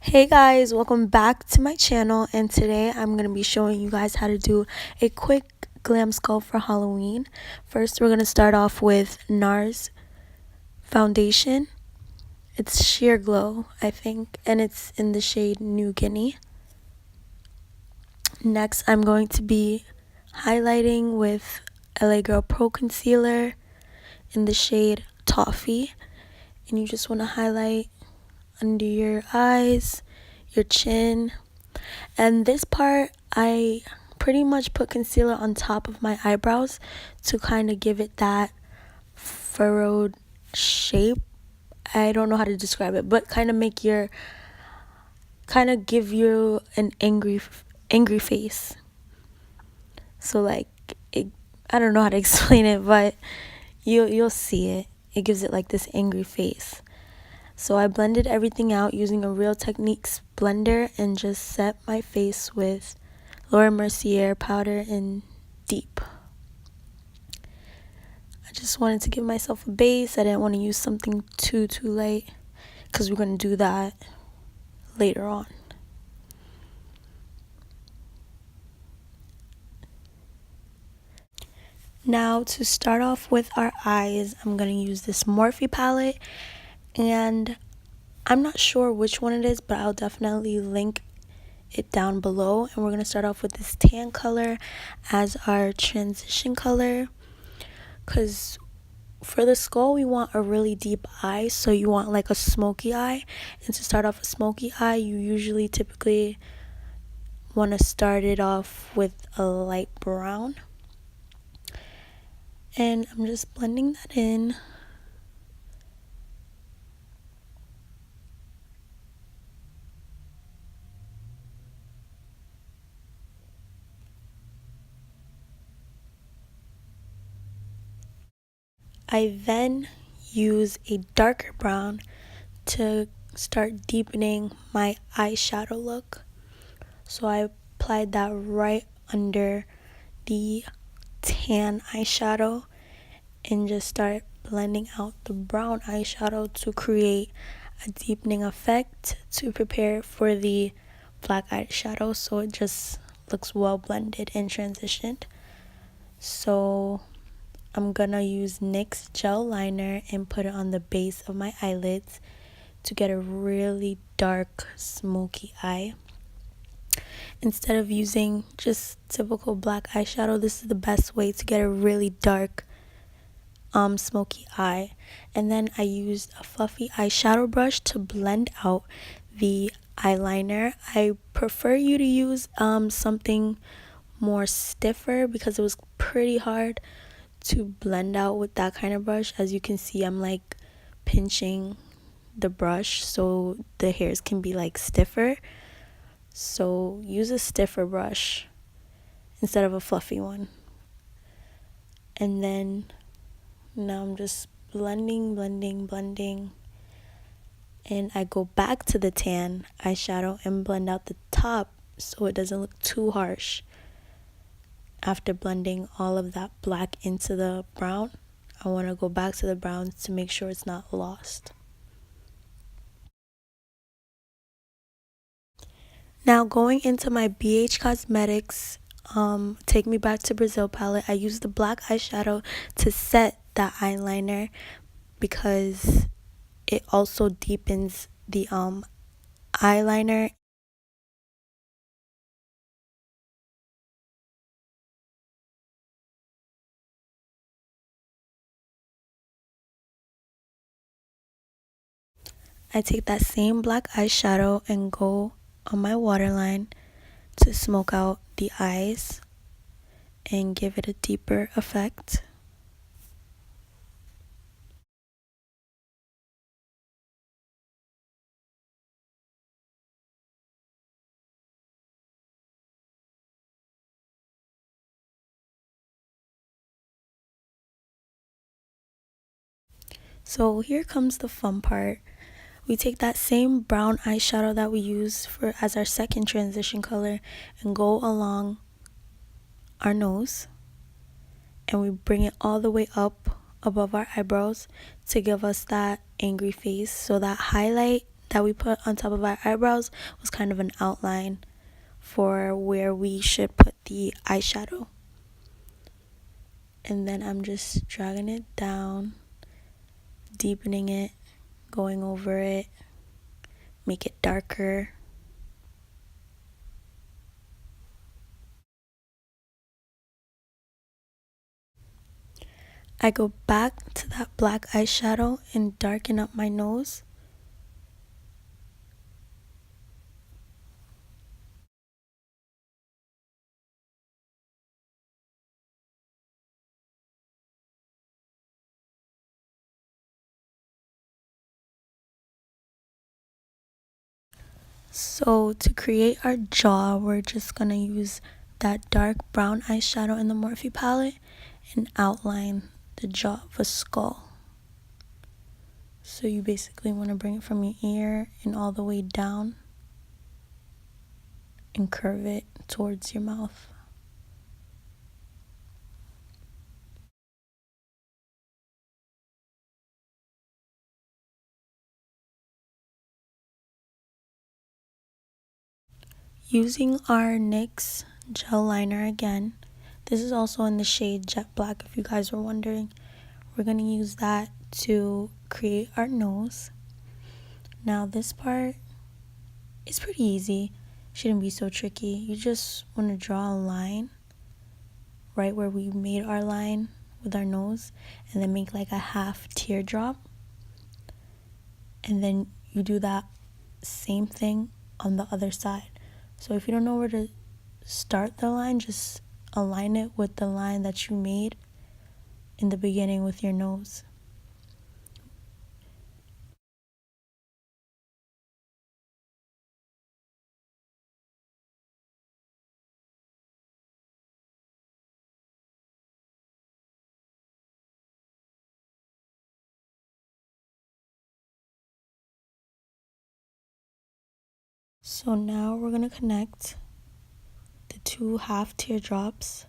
Hey guys, welcome back to my channel, and today I'm going to be showing you guys how to do a quick glam sculpt for Halloween. First, we're going to start off with NARS foundation. It's Sheer Glow, I think, and it's in the shade New Guinea. Next, I'm going to be highlighting with LA Girl Pro Concealer in the shade Toffee, and you just want to highlight under your eyes, your chin. And this part, I pretty much put concealer on top of my eyebrows to kind of give it that furrowed shape. I don't know how to describe it, but kind of give you an angry face. So like, I don't know how to explain it, but you'll see it. It gives it like this angry face. So I blended everything out using a Real Techniques blender and just set my face with Laura Mercier powder in Deep. I just wanted to give myself a base. I didn't want to use something too light because we're going to do that later on. Now to start off with our eyes, I'm going to use this Morphe palette, and I'm not sure which one it is, but I'll definitely link it down below. And we're going to start off with this tan color as our transition color, because for the skull we want a really deep eye, so you want like a smoky eye. And to start off a smoky eye, you typically want to start it off with a light brown, and I'm just blending that in. I then use a darker brown to start deepening my eyeshadow look. So I applied that right under the tan eyeshadow and just start blending out the brown eyeshadow to create a deepening effect to prepare for the black eyeshadow, so it just looks well blended and transitioned. So I'm gonna use NYX gel liner and put it on the base of my eyelids to get a really dark smoky eye. Instead of using just typical black eyeshadow, this is the best way to get a really dark smoky eye. And then I used a fluffy eyeshadow brush to blend out the eyeliner. I prefer you to use something more stiffer because it was pretty hard to blend out with that kind of brush. As you can see, I'm like pinching the brush so the hairs can be like stiffer. So use a stiffer brush instead of a fluffy one. And then now I'm just blending, and I go back to the tan eyeshadow and blend out the top so it doesn't look too harsh. After blending all of that black into the brown, I want to go back to the brown to make sure it's not lost. Now going into my BH Cosmetics Take Me Back to Brazil palette, I used the black eyeshadow to set that eyeliner because it also deepens the eyeliner. I take that same black eyeshadow and go on my waterline to smoke out the eyes and give it a deeper effect. So here comes the fun part. We take that same brown eyeshadow that we used as our second transition color and go along our nose, and we bring it all the way up above our eyebrows to give us that angry face. So that highlight that we put on top of our eyebrows was kind of an outline for where we should put the eyeshadow. And then I'm just dragging it down, deepening it, going over it, make it darker. I go back to that black eyeshadow and darken up my nose. So to create our jaw, we're just gonna use that dark brown eyeshadow in the Morphe palette and outline the jaw of a skull. So you basically want to bring it from your ear and all the way down and curve it towards your mouth. Using our NYX gel liner again, this is also in the shade Jet Black if you guys were wondering. We're going to use that to create our nose. Now this part is pretty easy, shouldn't be so tricky. You just want to draw a line right where we made our line with our nose and then make like a half teardrop. And then you do that same thing on the other side. So if you don't know where to start the line, just align it with the line that you made in the beginning with your nose. So now we're going to connect the two half teardrops,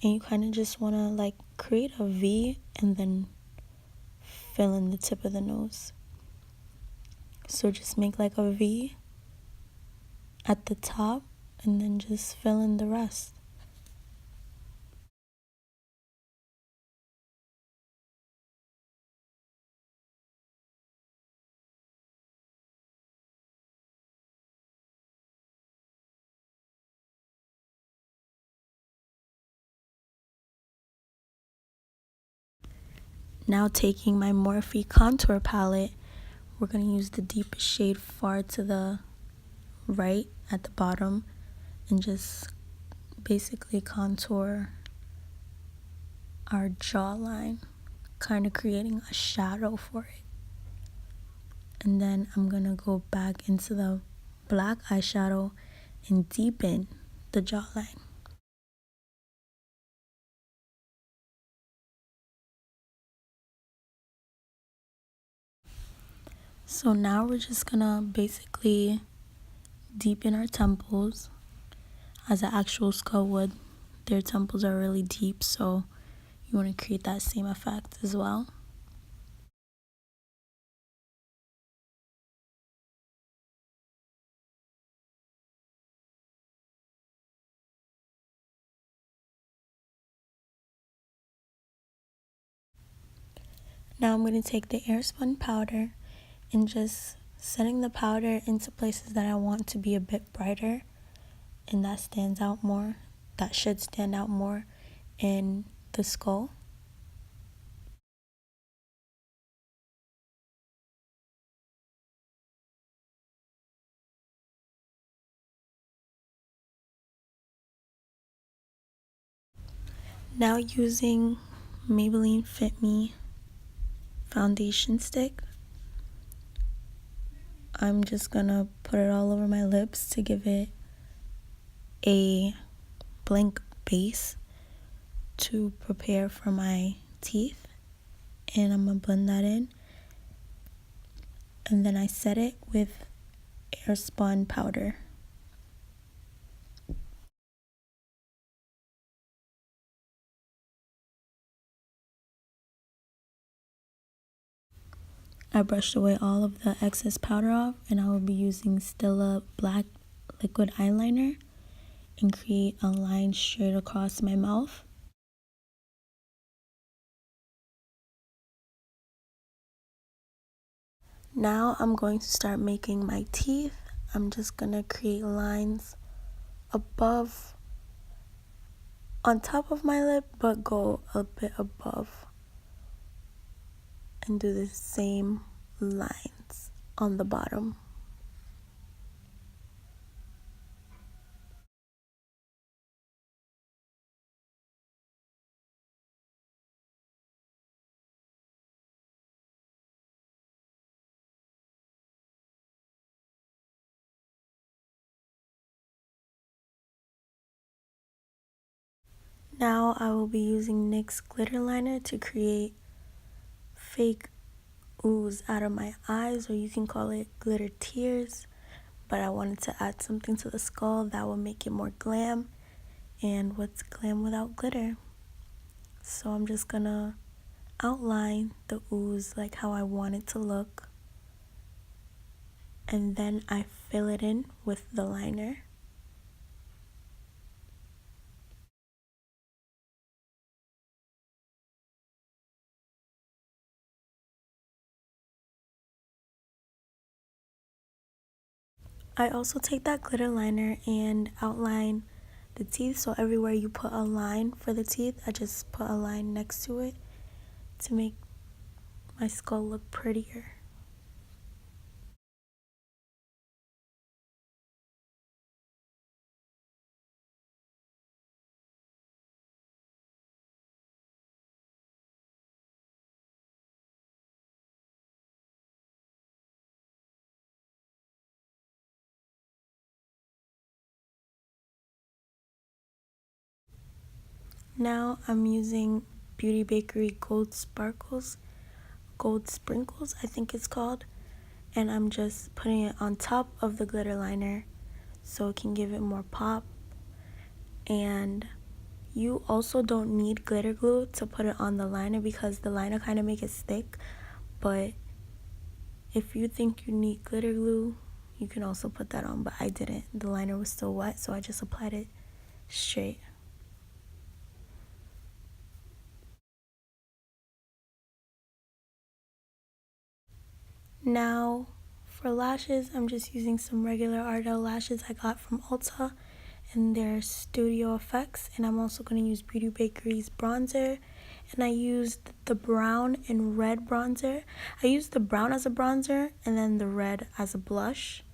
and you kind of just want to like create a V and then fill in the tip of the nose. So just make like a V at the top and then just fill in the rest. Now taking my Morphe contour palette, we're going to use the deepest shade far to the right at the bottom and just basically contour our jawline, kind of creating a shadow for it. And then I'm going to go back into the black eyeshadow and deepen the jawline. So now we're just gonna basically deepen our temples as an actual skull would. Their temples are really deep, so you want to create that same effect as well. Now I'm going to take the airspun powder and just setting the powder into places that I want to be a bit brighter and that stands out more. That should stand out more in the skull. Now using Maybelline Fit Me foundation stick, I'm just gonna put it all over my lips to give it a blank base to prepare for my teeth, and I'm gonna blend that in, and then I set it with airspun powder. I brushed away all of the excess powder off, and I will be using Stila black liquid eyeliner and create a line straight across my mouth. Now I'm going to start making my teeth. I'm just gonna create lines above, on top of my lip, but go a bit above, and do the same lines on the bottom. Now I will be using NYX glitter liner to create fake ooze out of my eyes, or you can call it glitter tears, but I wanted to add something to the skull that will make it more glam, and what's glam without glitter? So I'm just gonna outline the ooze like how I want it to look, and then I fill it in with the liner. I also take that glitter liner and outline the teeth, so everywhere you put a line for the teeth, I just put a line next to it to make my skull look prettier. Now I'm using Beauty Bakerie Gold Sprinkles, I think it's called, and I'm just putting it on top of the glitter liner so it can give it more pop. And you also don't need glitter glue to put it on the liner because the liner kind of make it stick, but if you think you need glitter glue, you can also put that on, but I didn't. The liner was still wet, so I just applied it straight. Now, for lashes, I'm just using some regular Adiel lashes I got from Ulta, and their Studio Effects, and I'm also going to use Beauty Bakerie's bronzer, and I used the brown and red bronzer. I used the brown as a bronzer and then the red as a blush.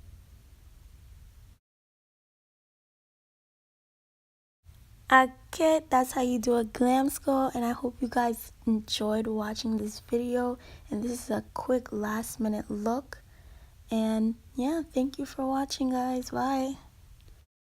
Okay, that's how you do a glam skull, and I hope you guys enjoyed watching this video, and this is a quick last minute look. And yeah, thank you for watching, guys. Bye.